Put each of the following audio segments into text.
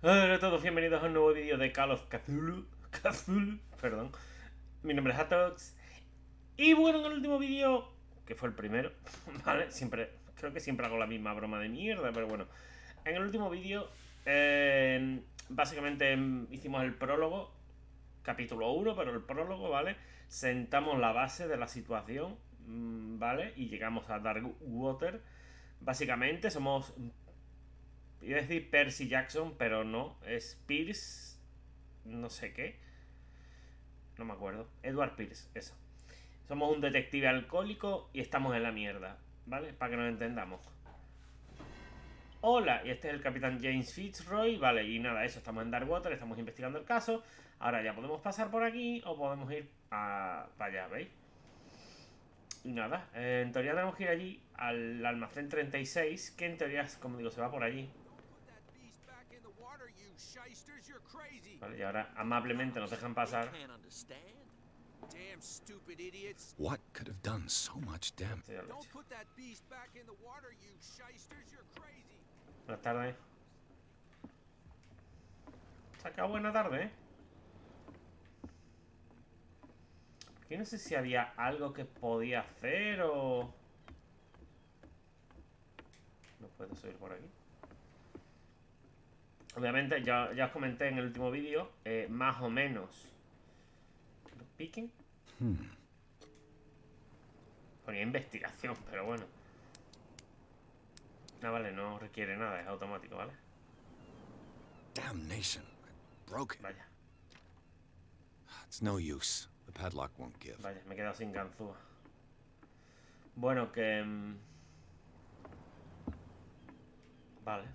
Hola a todos, bienvenidos a un nuevo vídeo de Call of Cthulhu. Perdón. Mi nombre es Hatox. Y bueno, en el último vídeo, que fue el primero, ¿vale? Creo que siempre hago la misma broma de mierda, pero bueno. En el último vídeo, básicamente hicimos el prólogo, capítulo 1, pero el prólogo, ¿vale? Sentamos la base de la situación, ¿vale? Y llegamos a Darkwater. Básicamente somos... Iba a decir Percy Jackson, pero no, es Pierce, no sé qué, no me acuerdo. Edward Pierce, eso. Somos un detective alcohólico y estamos en la mierda, ¿vale? Para que nos entendamos. Hola, y este es el capitán James Fitzroy, vale, y nada, eso, estamos en Darkwater, estamos investigando el caso. Ahora ya podemos pasar por aquí o podemos ir para allá, ¿veis? Y nada, en teoría tenemos que ir allí al almacén 36, que en teoría, como digo, se va por allí. Vale, y ahora amablemente nos dejan pasar. What could have done so much damage? Buenas tardes. Se acabó buena tarde, ¿eh? Aquí no sé si había algo que podía hacer o... No puedo subir por aquí. Obviamente, ya os comenté en el último vídeo, más o menos. ¿Picking? Ponía investigación, pero bueno. No, vale, no requiere nada, es automático, ¿vale? Damnation. I broke it. Vaya, It's no use. The padlock won't give. vaya, me he quedado sin ganzúa. Bueno, que... Vale.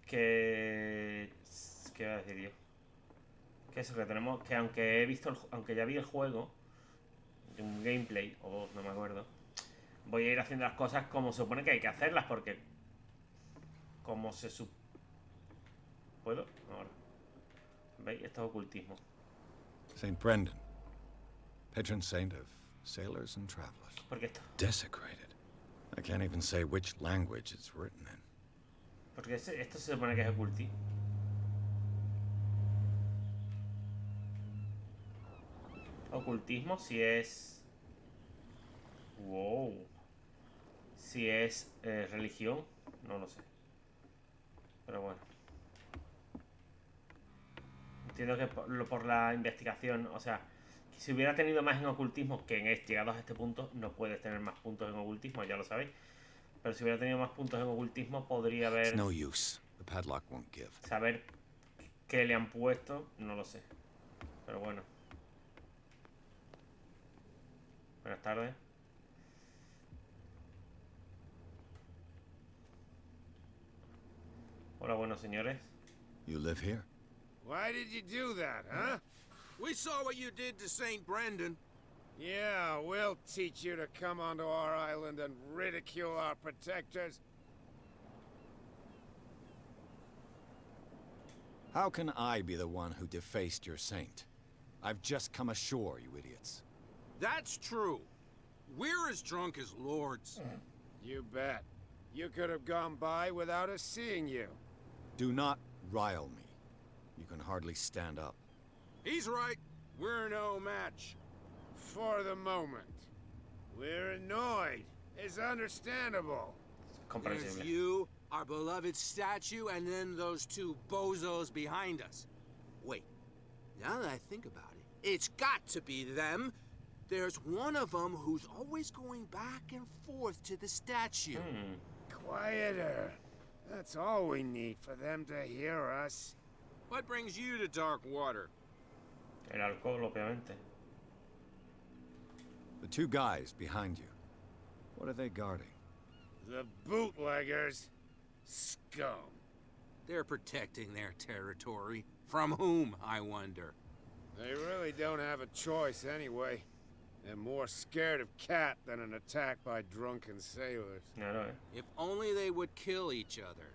Que... ¿Qué iba a decir yo? Que eso, que tenemos... Que aunque he visto... Aunque ya vi el juego... Un gameplay, o dos, no me acuerdo. Voy a ir haciendo las cosas como se supone que hay que hacerlas, porque... Como se sup... ¿Puedo? Ahora. ¿Veis? Esto es ocultismo. Saint Brendan, patron saint of sailors and travelers. ¿Por qué esto? Desecrated. I can't even say which language it's written in. Porque esto se supone que es ocultismo. Ocultismo si es... Wow. Si es religión, no lo sé. Pero bueno. Entiendo que por la investigación, o sea, que si hubiera tenido más en ocultismo, que llegados a este punto, no puedes tener más puntos en ocultismo, ya lo sabéis. Pero si hubiera tenido más puntos en ocultismo, podría haber... It's no use. The padlock won't give. Saber qué le han puesto, no lo sé. Pero bueno. Buenas tardes. Hola, buenos señores. You live here? Why did you do that, huh? We saw what you did to St. Brendan. Yeah, we'll teach you to come onto our island and ridicule our protectors. How can I be the one who defaced your saint? I've just come ashore, you idiots. That's true. We're as drunk as lords. You bet. You could have gone by without us seeing you. Do not rile me. You can hardly stand up. He's right. We're no match. For the moment. We're annoyed. It's understandable. There's Comprensible. you, our beloved statue, and then those two bozos behind us. Wait, now that I think about it, it's got to be them. There's one of them who's always going back and forth to the statue. Quieter. That's all we need for them to hear us. What brings you to Darkwater? El alcohol, obviamente. The two guys behind you. What are they guarding? The bootleggers. Scum. They're protecting their territory. From whom, I wonder? They really don't have a choice anyway. They're more scared of Cat than an attack by drunken sailors. Claro, If only they would kill each other.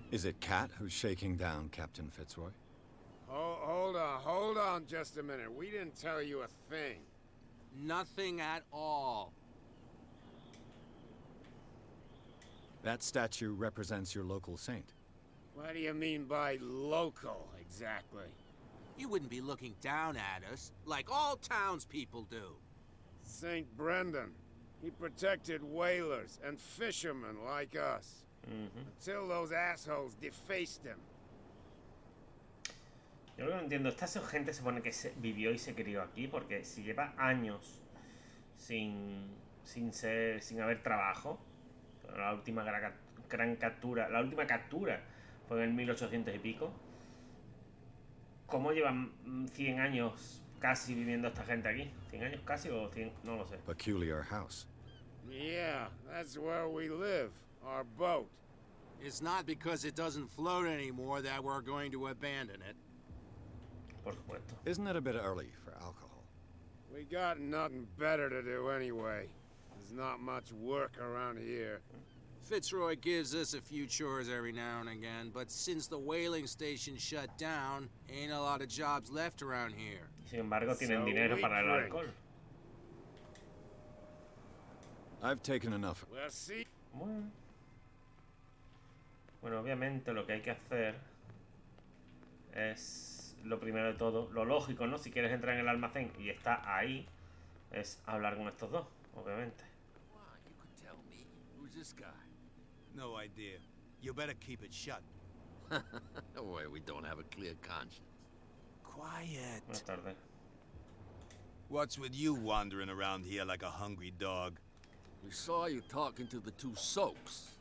Is it Cat who's shaking down Captain Fitzroy? Oh, hold on just a minute. We didn't tell you a thing. Nothing at all. That statue represents your local saint. What do you mean by local, exactly? You wouldn't be looking down at us, like all townspeople do. St. Brendan. He protected whalers and fishermen like us. Until those assholes defaced him. Yo lo que no entiendo, esta gente se supone que vivió y se crió aquí, porque si lleva años sin haber trabajo, la última gran captura, la última captura fue en el 1800 y pico. ¿Cómo llevan 100 años casi viviendo esta gente aquí? ¿100 años casi o 100? No lo sé. Peculiar house. Yeah, that's where we live. Our boat. It's not because it doesn't float anymore that we're going to abandon it. Por supuesto. Isn't it a bit early for alcohol? We got nothing better to do anyway. There's not much work around here. Fitzroy gives us a few chores every now and again, but since the whaling station shut down, ain't a lot of jobs left around here. Sin embargo, tienen So dinero we para el drink. alcohol. I've taken enough. Well, see. Bueno, obviamente lo que hay que hacer es, lo primero de todo, lo lógico, ¿no? Si quieres entrar en el almacén y está ahí, es hablar con estos dos, obviamente. You could tell me. Who's this guy? No idea. You better keep it shut. No way we don't have a clear conscience. Quiet. Buenas tardes. What's with you wandering around here like a hungry dog? We saw you talking to the two soaks.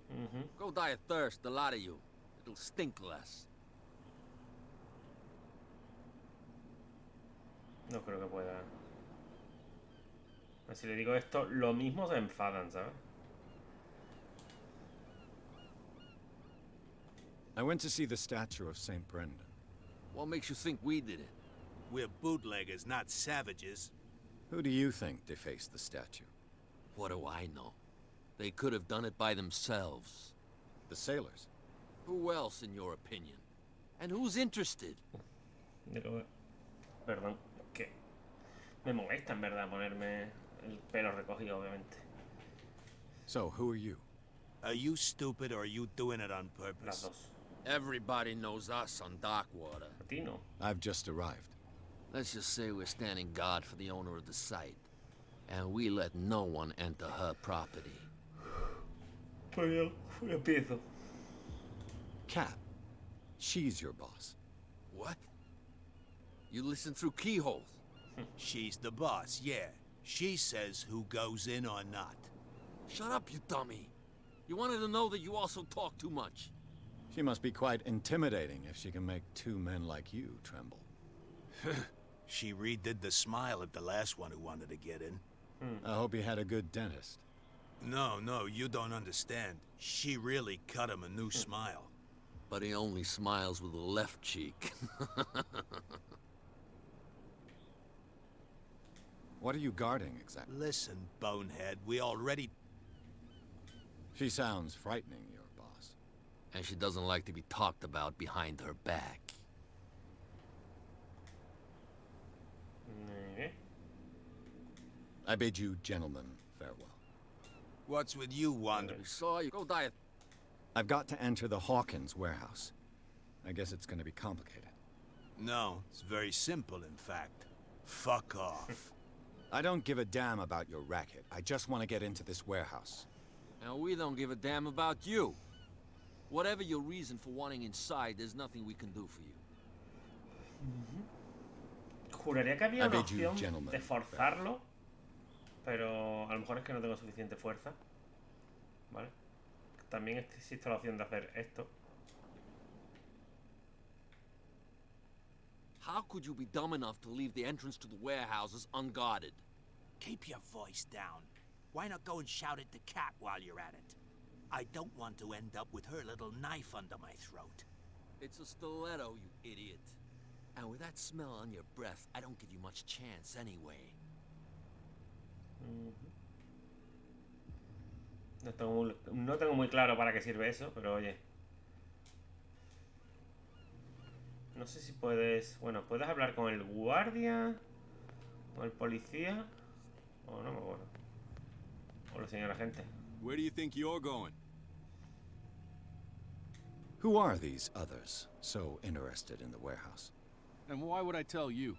Go die of thirst, the lot of you. It'll stink less. No creo que pueda. Si le digo esto, lo mismo se enfadan, ¿sabes? I went to see the statue of St. Brendan. What makes you think we did it? We're bootleggers, not savages. Who do you think defaced the statue? What do I know? They could have done it by themselves. The sailors. Who else, in your opinion? And who's interested? Digo, perdón, que me molesta en verdad ponerme el pelo recogido, obviamente. So, who are you? Are you stupid or are you doing it on Las purpose? dos. Everybody knows us on Darkwater. A ti no. I've just arrived. Let's just say we're standing guard for the owner of the site. And we let no one enter her property. Pues yo empiezo. Cat. She's your boss. What? You listen through keyholes? She's the boss, yeah. She says who goes in or not. Shut up, you dummy. You wanted to know that you also talk too much. She must be quite intimidating if she can make two men like you tremble. She redid the smile at the last one who wanted to get in. I hope you had a good dentist. No, you don't understand. She really cut him a new smile. But he only smiles with the left cheek. What are you guarding exactly? Listen, bonehead, we already... She sounds frightening, your boss. And she doesn't like to be talked about behind her back. I bid you gentlemen farewell. What's with you wandering? We saw you. Go die. I've got to enter the Hawkins warehouse. I guess it's going to be complicated. No, it's very simple, in fact. Fuck off. I don't give a damn about your racket. I just want to get into this warehouse. And we don't give a damn about you. Whatever your reason for wanting inside, there's nothing we can do for you. Juraría que había I una bid you, opción gentlemen, de forzarlo, pero a lo mejor es que no tengo suficiente fuerza. ¿Vale? También existe la opción de hacer esto. How could you be dumb enough to leave the entrance to the warehouses unguarded? Keep your voice down. Why not go and shout at the cat while you're at it? I don't want to end up with her little knife under my throat. It's a stiletto, you idiot. And with that smell on your breath, I don't give you much chance anyway. No tengo muy claro para qué sirve eso, pero oye. No sé si puedes... Bueno, puedes hablar con el guardia, con el policía, o no me acuerdo. O la señora agente. Where do you think you're going? Who are these others so interested in the warehouse? And why would I tell you?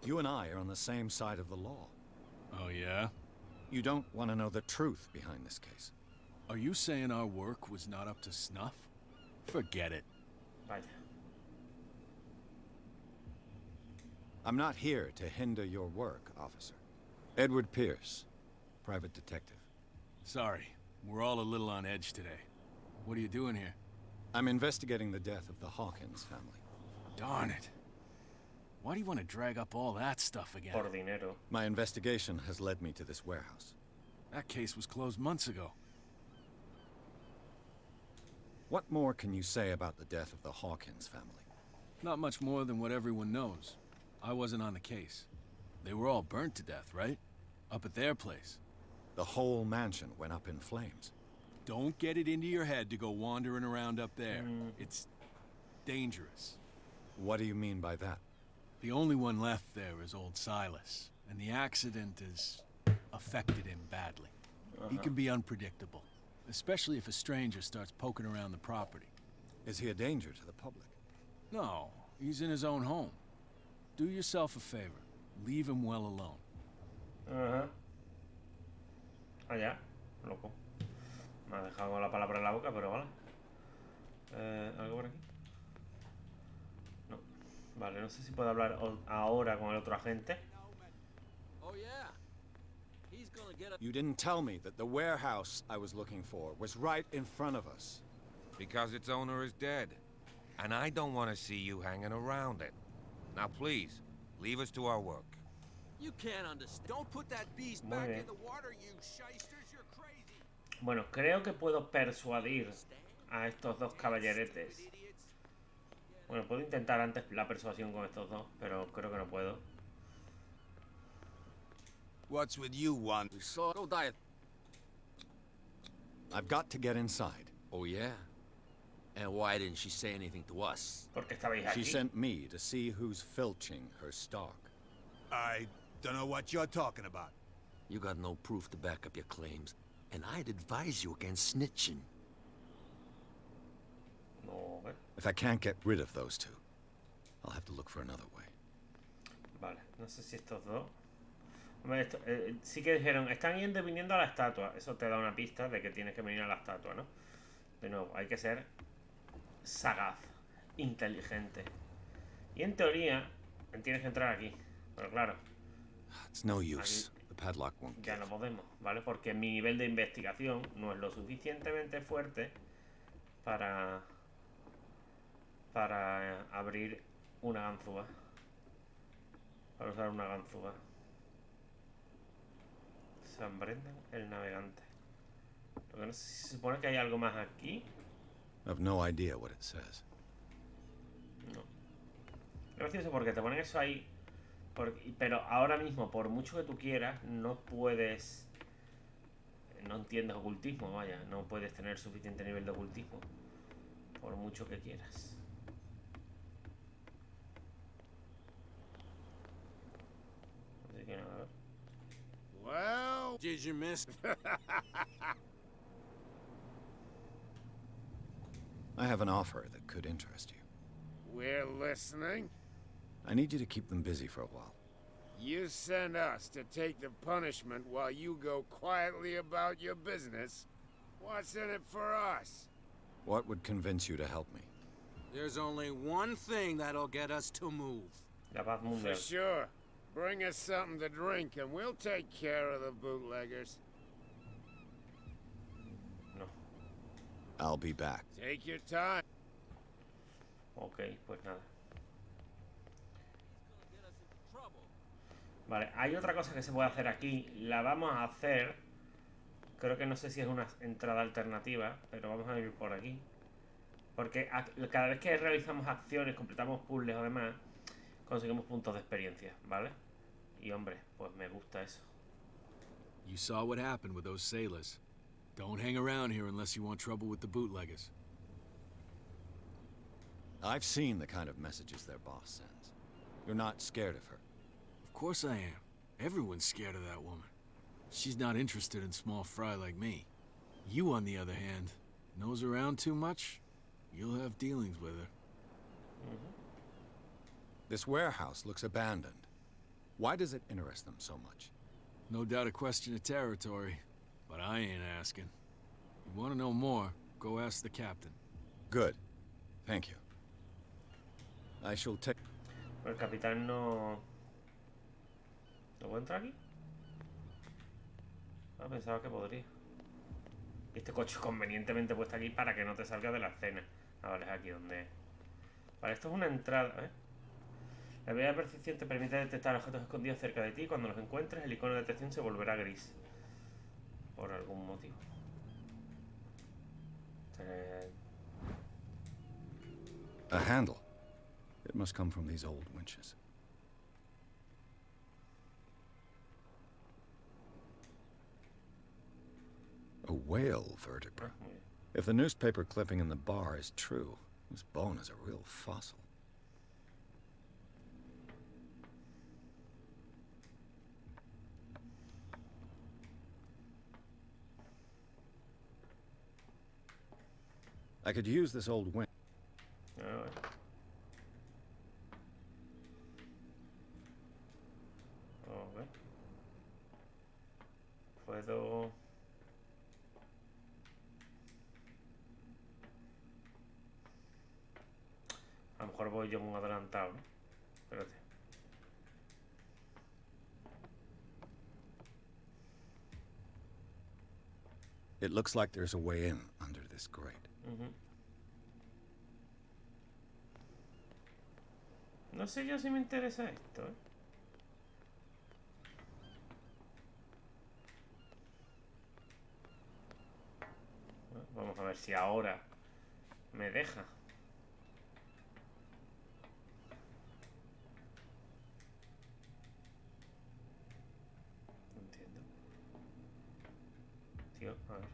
You and I are on the same side of the law. Oh, yeah? You don't want to know the truth behind this case. Are you saying our work was not up to snuff? Forget it. Vaya. I'm not here to hinder your work, officer. Edward Pierce, private detective. Sorry, we're all a little on edge today. What are you doing here? I'm investigating the death of the Hawkins family. Darn it. Why do you want to drag up all that stuff again? Por dinero. My investigation has led me to this warehouse. That case was closed months ago. What more can you say about the death of the Hawkins family? Not much more than what everyone knows. I wasn't on the case. They were all burnt to death, right? Up at their place. The whole mansion went up in flames. Don't get it into your head to go wandering around up there. It's dangerous. What do you mean by that? The only one left there is old Silas, and the accident has affected him badly. He can be unpredictable, especially if a stranger starts poking around the property. Is he a danger to the public? No, he's in his own home. Do yourself a favor. Leave him well alone. Ya, loco. Me ha dejado con la palabra en la boca, pero vale. ¿Algo por aquí? No. Vale, no sé si puedo hablar ahora con el otro agente. Oh, yeah. He's gonna get a... You didn't tell me that the warehouse I was looking for was right in front of us. Because its owner is dead. And I don't want to see you hanging around it. Now please, leave us to our work. You can't understand. Don't put that beast Muy back bien. in the water, you shysters. You're crazy. Bueno, creo que puedo persuadir a estos dos caballeretes. Bueno, puedo intentar antes la persuasión con estos dos, pero creo que no puedo. What's with you, one? We saw... Go diet. I've got to get inside. Oh, yeah? And why didn't she say anything to us? Porque estabais She aquí. sent me to see who's filching her stock. I don't know what you're talking about. You got no proof to back up your claims, and I'd advise you against snitching. No, If I can't get rid of those two, I'll have to look for another way. vale, no sé si estos dos. Hombre, sí que dijeron, están yendo y viniendo a la estatua. Eso te da una pista de que tienes que venir a la estatua, ¿no? De nuevo, hay que ser sagaz, inteligente. Y en teoría, tienes que entrar aquí. Pero claro, It's no use. The padlock won't ya give. no podemos, ¿vale? Porque mi nivel de investigación no es lo suficientemente fuerte para abrir una ganzúa. Para usar una ganzúa. San Brendan, el navegante. Lo que no sé si se supone que hay algo más aquí. I have no idea what it says. No. Gracioso porque te ponen eso ahí. Pero ahora mismo, por mucho que tú quieras, no puedes... No entiendes ocultismo, vaya. No puedes tener suficiente nivel de ocultismo. Por mucho que quieras. Así que nada, a ver. Well, Did you miss? I have an offer that could interest you. we're listening. I need you to keep them busy for a while. You send us to take the punishment while you go quietly about your business. What's in it for us? What would convince you to help me? There's only one thing that'll get us to move. La paz For mundial. sure. Bring us something to drink and we'll take care of the bootleggers. No. I'll be back. Take your time. Ok, pues nada. Vale, hay otra cosa que se puede hacer aquí. La vamos a hacer. Creo que no sé si es una entrada alternativa, pero vamos a ir por aquí. Porque cada vez que realizamos acciones, completamos puzzles o demás, conseguimos puntos de experiencia, ¿vale? Y hombre, pues me gusta eso. You saw what happened with those sailors. Don't hang around here unless you want trouble with the bootleggers. I've seen the kind of messages their boss sends. You're not scared of her. Of course I am. Everyone's scared of that woman. She's not interested in small fry like me. You, on the other hand, nose around too much, you'll have dealings with her. This warehouse looks abandoned. Why does it interest them so much? No doubt a question of territory, but I ain't asking. You want to know more, go ask the captain. Good. Thank you. I shall take... El capitán no... ¿No puedo entrar aquí? Ah, pensaba que podría. Este coche convenientemente puesto aquí para que no te salga de la escena. Ah, vale, es aquí donde... Vale, esto es una entrada, ¿eh? La habilidad de percepción te permite detectar objetos escondidos cerca de ti. Cuando los encuentres, el icono de detección se volverá gris. Por algún motivo. A handle. It must come from these old winches. A whale vertebra. If the newspaper clipping in the bar is true, this bone is a real fossil. I could use this old winch. Puedo... A lo mejor voy yo muy adelantado, ¿no? Espérate. It looks like there's a way in under this grate. No sé yo si me interesa esto, ¿eh? Vamos a ver si ahora me deja. No entiendo. Tío, a ver.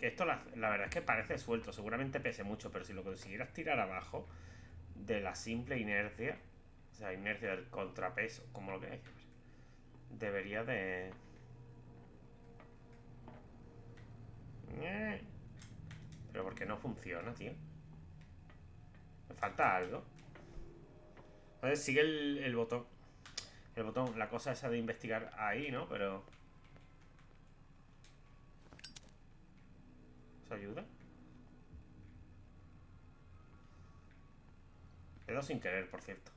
Que esto la verdad es que parece suelto. Seguramente pese mucho, pero si lo consiguieras tirar abajo de la simple inercia, o sea, inercia del contrapeso, como lo que hay, debería de... Pero ¿por qué no funciona, tío? Me falta algo. Entonces sigue el botón. El botón, la cosa esa de investigar ahí, ¿no? Pero... ¿Eso ayuda? Le he dado sin querer, por cierto.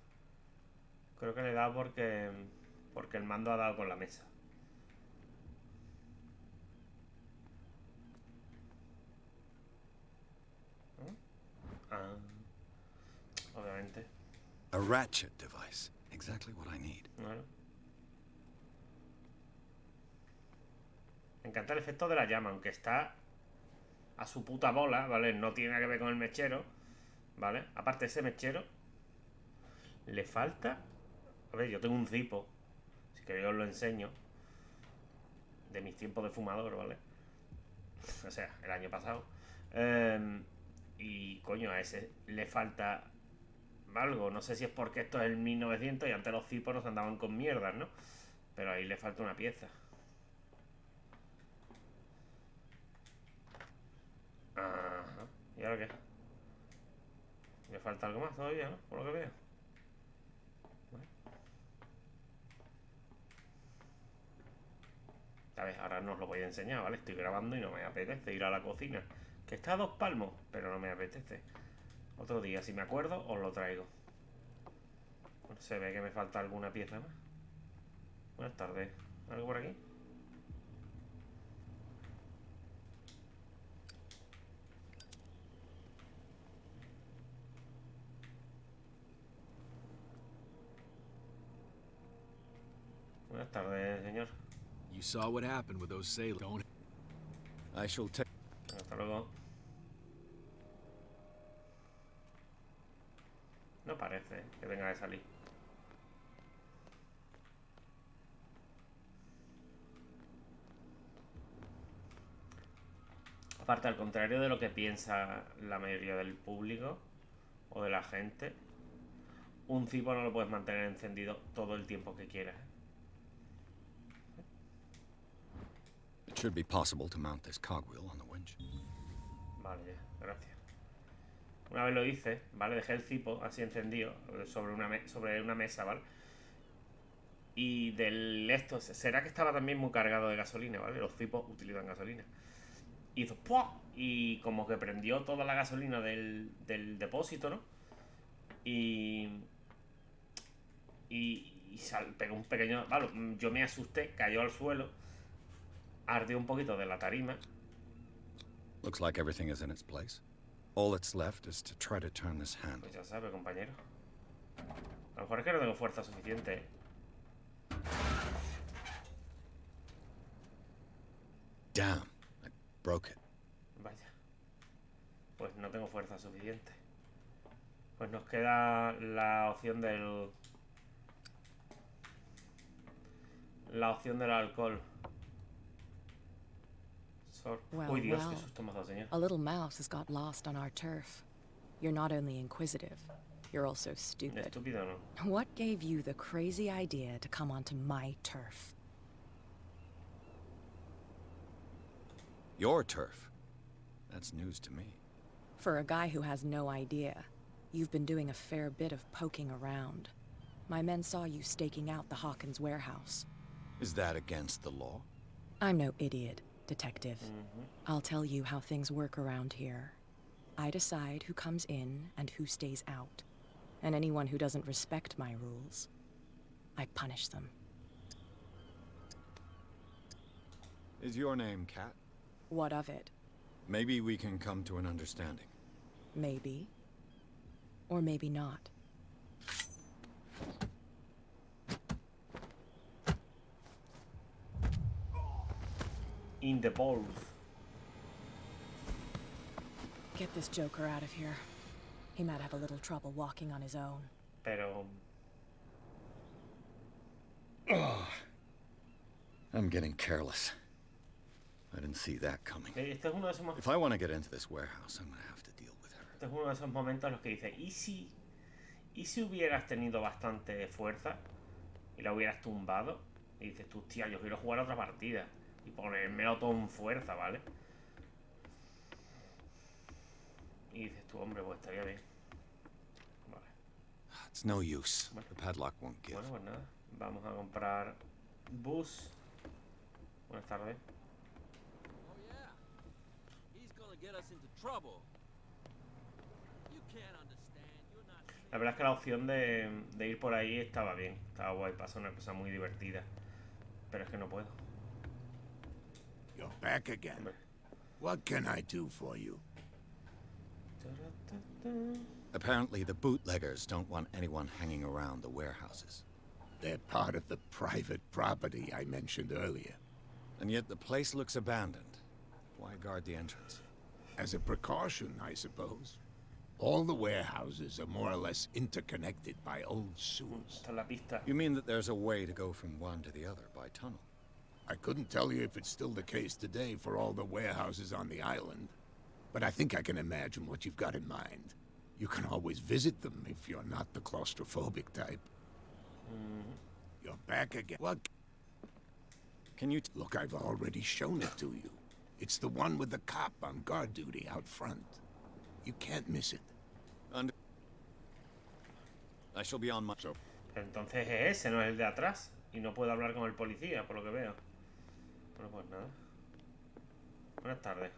Creo que le he dado porque el mando ha dado con la mesa. Ah, obviamente. A ratchet device. Exactly what I need. Bueno. Me encanta el efecto de la llama, aunque está a su puta bola, ¿vale? No tiene nada que ver con el mechero, ¿vale? Aparte ese mechero le falta... A ver, yo tengo un cipo, si queréis os lo enseño, de mis tiempos de fumador, ¿vale? O sea, el año pasado. Y coño, a ese le falta algo. No sé si es porque esto es el 1900 y antes los cipos nos andaban con mierdas, ¿no? Pero ahí le falta una pieza. Ajá. ¿Y ahora qué? Le falta algo más todavía, ¿no? Por lo que veo. A ver, ahora no os lo voy a enseñar, ¿vale? Estoy grabando y no me apetece ir a la cocina. Que está a 2 palmos, pero no me apetece. Otro día, si me acuerdo, os lo traigo. Bueno, se ve que me falta alguna pieza más. Buenas tardes. ¿Algo por aquí? Buenas tardes, señor. You saw what happened with those sailors, don't... I shall take... Hasta luego. No parece que venga de salir. Aparte, al contrario de lo que piensa la mayoría del público o de la gente, un cipo no lo puedes mantener encendido todo el tiempo que quieras. It should be possible to mount this cogwheel on the winch. Vale, ya, gracias. Una vez lo hice, ¿vale? Dejé el cipo así encendido sobre una mesa, ¿vale? Y del esto, será que estaba también muy cargado de gasolina, ¿vale? Los cipos utilizan gasolina. Y hizo ¡pua! Y como que prendió toda la gasolina del depósito, ¿no? Y pegó un pequeño... Vale, yo me asusté, cayó al suelo, ardió un poquito de la tarima. Looks like everything is in its place. All that's left is to try to turn this handle. Pues ya sabe, compañero. A lo mejor es que no tengo fuerza suficiente, ¿eh? Damn, I broke it. Vaya. Pues no tengo fuerza suficiente. Pues nos queda la opción del... alcohol. Uy, Dios, qué susto me ha dado, señor. A little mouse has got lost on our turf. You're not only inquisitive, you're also stupid. Estúpido, ¿no? What gave you the crazy idea to come onto my turf? Your turf? That's news to me. For a guy who has no idea, you've been doing a fair bit of poking around. My men saw you staking out the Hawkins warehouse. Is that against the law? I'm no idiot, Detective. I'll tell you how things work around here. I decide who comes in and who stays out. And anyone who doesn't respect my rules, I punish them. Is your name Kat? What of it? Maybe we can come to an understanding. Maybe. Or maybe not. In the balls. Get this joker out of here. He might have a little trouble walking on his own. Pero... I'm getting careless. I didn't see that coming. Este es uno de esos If I want to get into this warehouse, I'm going to have to deal with her. Este es uno de esos momentos en los que dice, ¿y si hubieras tenido bastante fuerza y la hubieras tumbado? Y dices tú, tía, yo quiero jugar otra partida y ponérmelo todo en fuerza, ¿vale? Y dices tú, hombre, pues estaría bien. Vale. It's no use. The padlock won't give. Bueno, pues nada. Vamos a comprar bus. Buenas tardes. Oh yeah. He's gonna get us into trouble. You can't understand. You're not... La verdad es que la opción de ir por ahí estaba bien. Estaba guay, pasa una cosa muy divertida. Pero es que no puedo. You're back again. Hombre. What can I do for you? Apparently, the bootleggers don't want anyone hanging around the warehouses. They're part of the private property I mentioned earlier. And yet the place looks abandoned. Why guard the entrance? As a precaution, I suppose. All the warehouses are more or less interconnected by old sewers. Esta es la pista. You mean that there's a way to go from one to the other by tunnel? I couldn't tell you if it's still the case today for all the warehouses on the island, but I think I can imagine what you've got in mind. You can always visit them if you're not the claustrophobic type. You're back again. What? Can you... Look, I've already shown it to you. It's the one with the cop on guard duty out front. You can't miss it. I shall be on my... So, Pero entonces es ese, no es el de atrás. Y no puedo hablar con el policía, por lo que veo. Bueno, pues nada. Buenas tardes.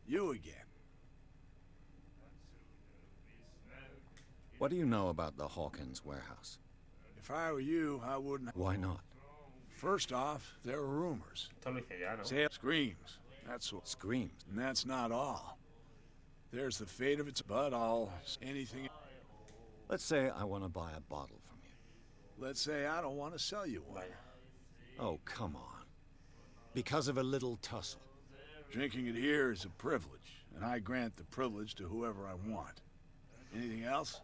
You again. What do you know about the Hawkins warehouse? If I were you, I wouldn't... Why not? First off, there are rumors. Esto lo hice ya, ¿no? Say screams. That's what... Screams. And that's not all. There's the fate of its... But all... Anything... Let's say I want to buy a bottle from you. Let's say I don't want to sell you one. Vaya. Oh, come on. Because of a little tussle. Drinking it here is a privilege, and I grant the privilege to whoever I want. Anything else?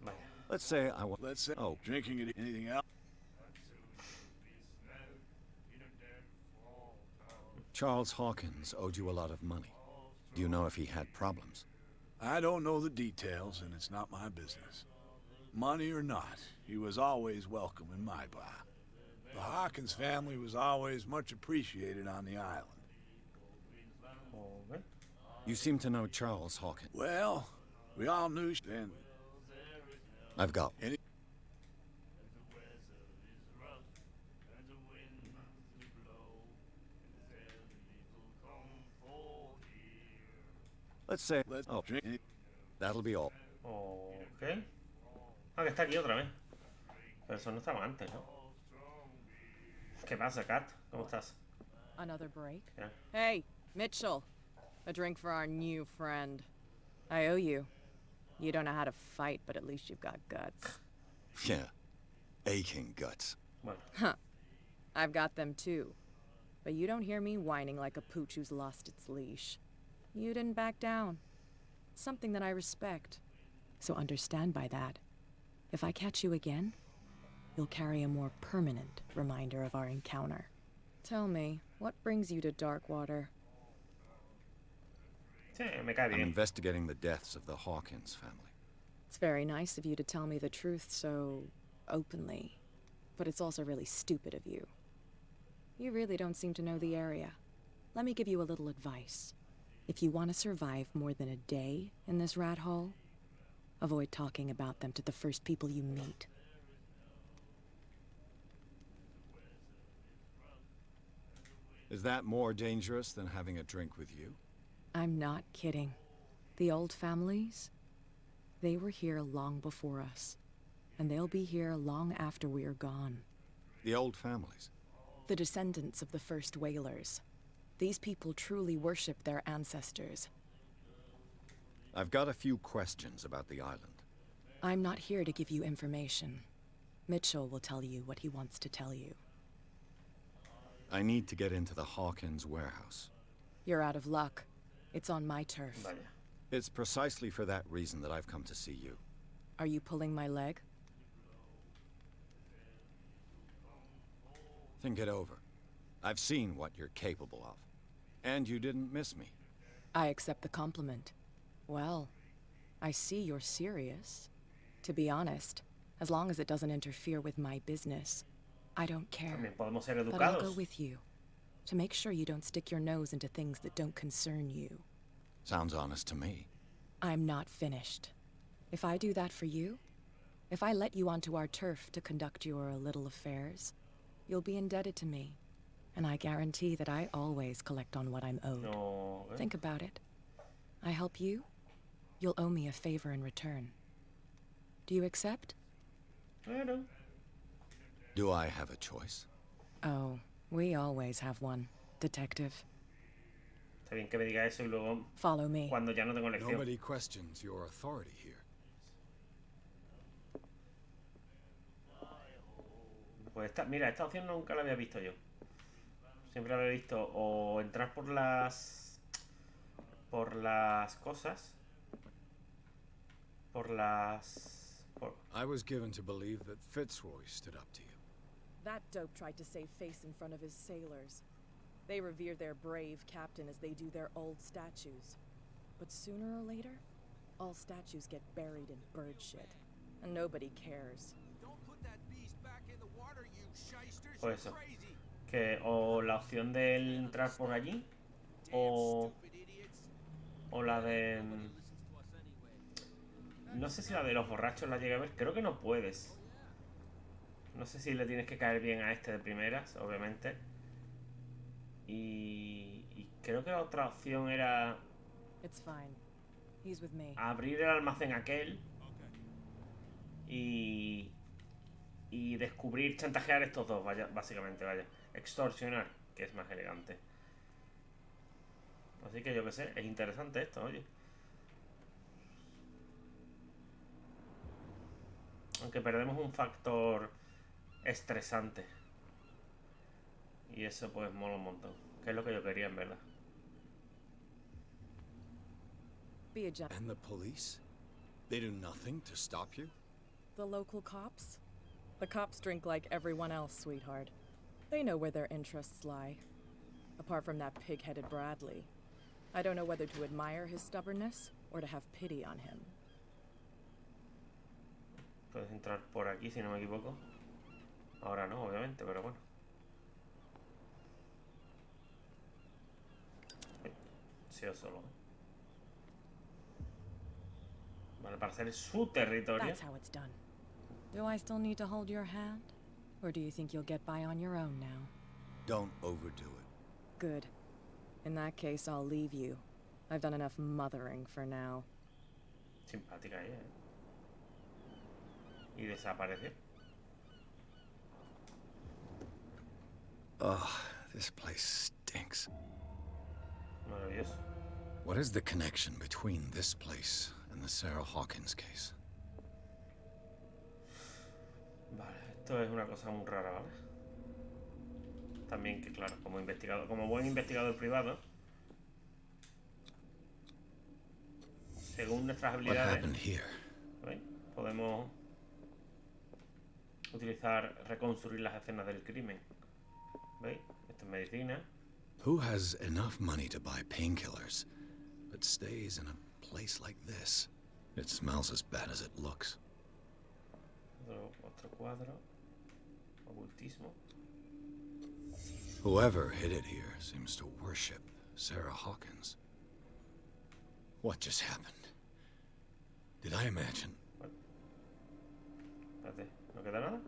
Vaya. Let's say I want... Let's say... Oh. Drinking it... Anything else? Charles Hawkins owed you a lot of money. Do you know if he had problems? I don't know the details, and it's not my business. Money or not, he was always welcome in my bar. The Hawkins family was always much appreciated on the island. Okay. You seem to know Charles Hawkins. Well, we all knew then. I've got. Let's say. Let's Oh, drink. that'll be all. Ok. Ah, que está aquí otra vez. Pero eso no estaba antes, ¿no? ¿Qué pasa, Kat? ¿Cómo estás? Another break? Yeah. Hey, Mitchell. A drink for our new friend. I owe you. You don't know how to fight, but at least you've got guts. Yeah. Aching guts. Bueno. Huh. I've got them too. But you don't hear me whining like a pooch who's lost its leash. You didn't back down. It's something that I respect. So understand by that. If I catch you again, you'll carry a more permanent reminder of our encounter. Tell me, what brings you to Darkwater? Sí, me cae I'm bien. investigating the deaths of the Hawkins family. It's very nice of you to tell me the truth so openly. But it's also really stupid of you. You really don't seem to know the area. Let me give you a little advice. If you want to survive more than a day in this rat hole, avoid talking about them to the first people you meet. Is that more dangerous than having a drink with you? I'm not kidding. The old families, they were here long before us. And they'll be here long after we're gone. The old families? The descendants of the first whalers. These people truly worship their ancestors. I've got a few questions about the island. I'm not here to give you information. Mitchell will tell you what he wants to tell you. I need to get into the Hawkins warehouse. You're out of luck. It's on my turf. Vaya. It's precisely for that reason that I've come to see you. Are you pulling my leg? Think it over. I've seen what you're capable of. And you didn't miss me. I accept the compliment. Well, I see you're serious. To be honest, as long as it doesn't interfere with my business, I don't care. También podemos ser But I'll go educados. with you, to make sure you don't stick your nose into things that don't concern you. Sounds honest to me. I'm not finished. If I do that for you, if I let you onto our turf to conduct your little affairs, you'll be indebted to me. And I guarantee that I always collect on what I'm owed. No. Think about it. I help you, you'll owe me a favor in return. Do you accept? Bueno. Do I have a choice? Oh, we always have one, detective. Está bien que me diga eso y luego, Follow me. cuando ya no tengo elección. Nobody questions your authority here. Pues mira, esta opción nunca la había visto yo. Siempre había visto o entrar por las cosas, I was given to believe that Fitzroy stood up to you. That dope tried to save face in front of his sailors. They revere their brave captain as they do their old statues. But sooner or later, all statues get buried in bird shit. And nobody cares. Don't put that beast back in the water, you shysters. Pues You're eso. crazy. Que o la opción de entrar por allí o la de no sé si la de los borrachos la llegué a ver, creo que no puedes. No sé si le tienes que caer bien a este de primeras, obviamente. Y creo que la otra opción era It's fine. He's with me. abrir el almacén aquel y descubrir, chantajear a estos dos, vaya, básicamente, vaya. Extorsionar, que es más elegante. Así que yo qué sé, es interesante esto, oye. Aunque perdemos un factor estresante. Y eso pues mola un montón. Que es lo que yo quería en verdad. Be a gen- And the police? They do nothing to stop you? The local cops? The cops drink like everyone else, sweetheart. They know where their interests lie. Apart from that pig-headed Bradley. I don't know whether to admire his stubbornness or to have pity on him. Puedes entrar por aquí si no me equivoco. Ahora no, obviamente, pero bueno. Sí, o solo. Vale, para hacer su territorio. That's how it's done. Do I still need to hold your hand? Or do you think you'll get by on your own now? Don't overdo it. Good. In that case, I'll leave you. I've done enough mothering for now. Simpática ella, Y desaparece. Ugh, this place stinks. Maravilloso. What is the connection between this place and the Sarah Hawkins case? Vale, esto es una cosa muy rara, ¿vale? También que, claro, como investigador, como buen investigador privado, según nuestras What habilidades, happened here? ¿veis? Podemos utilizar, reconstruir las escenas del crimen. ¿Veis? Esto es medicina. Who has enough money to buy painkillers, but stays in a place like this? It smells as bad as it looks. Otro cuadro. Ocultismo. Whoever hid it here seems to worship Sarah Hawkins. What just happened? Did I imagine? Espérate, ¿no queda nada?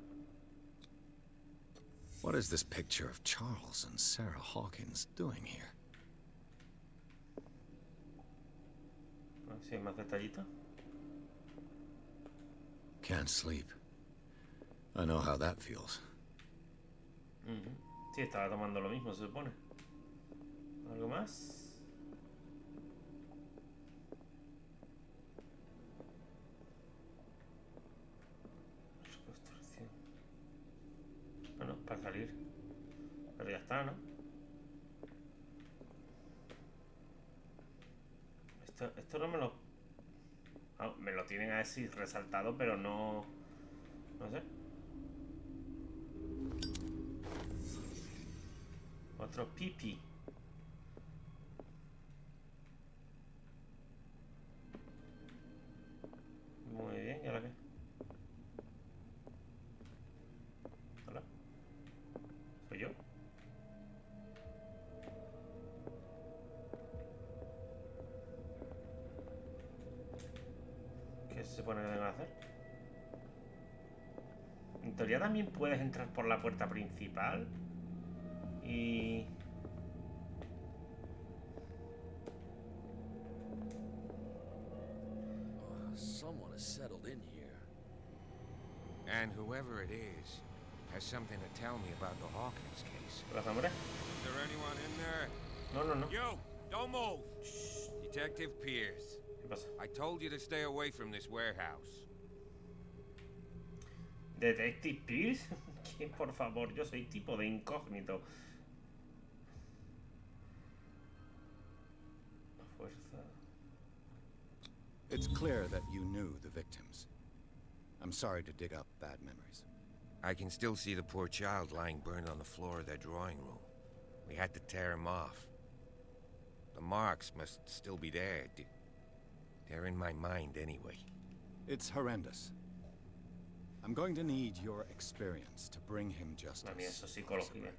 What is this picture of Charles and Sarah Hawkins doing here? Sí, hay más detallitos. Can't sleep. I know how that feels. Sí, estaba tomando lo mismo, se supone. ¿Algo más? Reconstrucción. Bueno, para salir. Pero ya está, ¿no? Esto no me lo... Ah, me lo tienen así resaltado, pero no... No sé. Otro pipi. Muy bien, ¿y ahora qué? Hola. ¿Soy yo? ¿Qué se supone que tengo que hacer? En teoría también puedes entrar por la puerta principal. Y... Someone has settled in here. And whoever it is has something to tell me about the Hawkins case. ¿Hola, hombre? Is there anyone in there? No. You! Don't move! Shh. Detective Pierce. ¿Qué pasa? I told you to stay away from this warehouse. ¿Detective Pierce? ¿Quién, por favor? Yo soy tipo de incógnito. Fuerza. It's clear that you knew the victims. I'm sorry to dig up bad memories. I can still see the poor child lying burned on the floor of their drawing room. We had to tear him off. The marks must still be there. They're in my mind anyway. It's horrendous. I'm going to need your experience to bring him justice. A mí eso es psicología.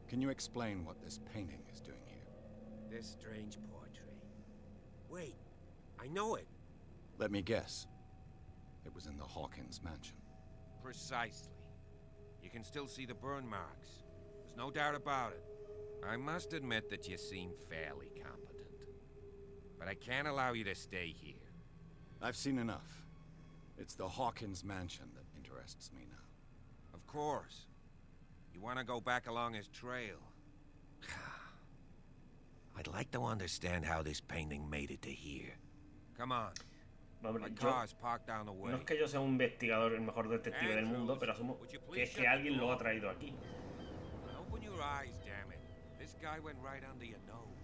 Can you explain what this painting is doing here? This strange portrait. Wait, I know it. Let me guess. It was in the Hawkins mansion. Precisely. You can still see the burn marks. There's no doubt about it. I must admit that you seem fairly competent. But I can't allow you to stay here. I've seen enough. It's the Hawkins mansion that interests me now. Of course. You want to go back along his trail. I'd like to understand how this painting made it to here. Come on. My car's parked down the way. No es que yo sea un investigador, el mejor detective del mundo, pero asumo que es que alguien lo ha traído aquí. Open your eyes, damn it. This guy went right under your nose.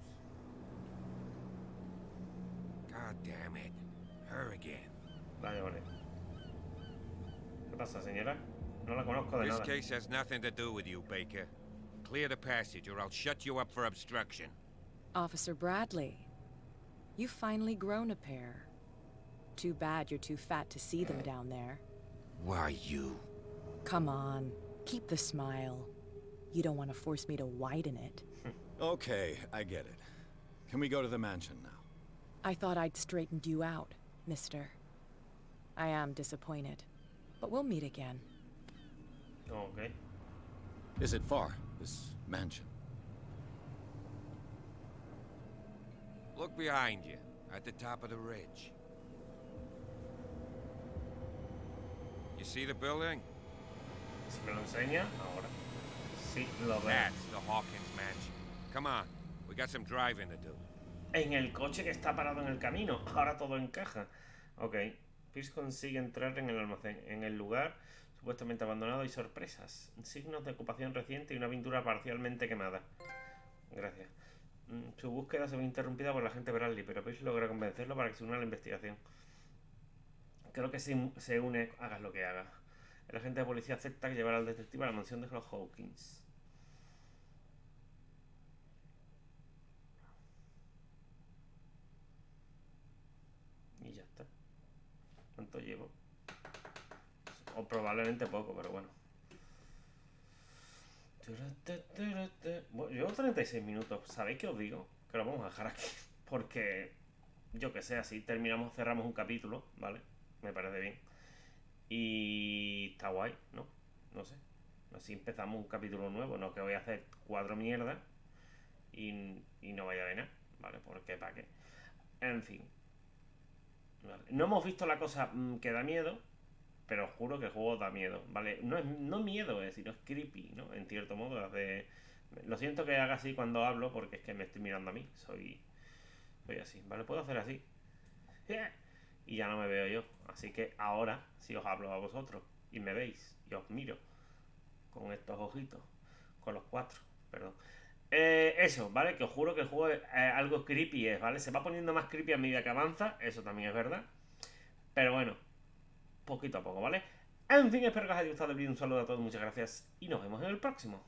God damn it. Her again. Vale. ¿Qué pasa, señora? No la conozco de This nada. case has nothing to do with you, Baker. Clear the passage or I'll shut you up for obstruction. Officer Bradley. You've finally grown a pair. Too bad you're too fat to see them down there. Why you? Come on, keep the smile. You don't want to force me to widen it. Okay, I get it. Can we go to the mansion now? I thought I'd straightened you out, mister. I am disappointed, but we'll meet again. Ok. Is it far, this mansion? Look behind you, at the top of the ridge. You see the building? Si me lo enseña, ahora. Sí, lo veo. That's the Hawkins mansion. Come on, we got some driving to do. En el coche que está parado en el camino. Ahora todo encaja. Ok. Pierce consigue entrar en el almacén. En el lugar supuestamente abandonado hay sorpresas. Signos de ocupación reciente y una pintura parcialmente quemada. Gracias. Su búsqueda se ve interrumpida por la agente Bradley, pero Pierce logra convencerlo para que se una a la investigación. Creo que si se une, hagas lo que hagas. El agente de policía acepta que llevar al detective a la mansión de los Hawkins. Y ya está. ¿Cuánto llevo? O probablemente poco, pero bueno. Bueno, llevo 36 minutos. ¿Sabéis qué os digo? Que lo vamos a dejar aquí. Porque, yo que sé, así terminamos, cerramos un capítulo, ¿vale? Me parece bien. Y está guay, ¿no? No sé. Así empezamos un capítulo nuevo. No que voy a hacer 4 mierdas y no vaya a ver nada, ¿vale? Porque ¿para qué? En fin. Vale. No hemos visto la cosa que da miedo, pero os juro que el juego da miedo, ¿vale? No es miedo, sino es creepy, ¿no? En cierto modo. Lo siento que haga así cuando hablo, porque es que me estoy mirando a mí. Soy así, ¿vale? Puedo hacer así. Y ya no me veo yo. Así que ahora sí os hablo a vosotros. Y me veis. Y os miro. Con estos ojitos. Con los 4, perdón. Eso, ¿vale? Que os juro que el juego es algo creepy, ¿vale? Se va poniendo más creepy a medida que avanza. Eso también es verdad. Pero bueno, poquito a poco, ¿vale? En fin, espero que os haya gustado el vídeo. Un saludo a todos, muchas gracias. Y nos vemos en el próximo.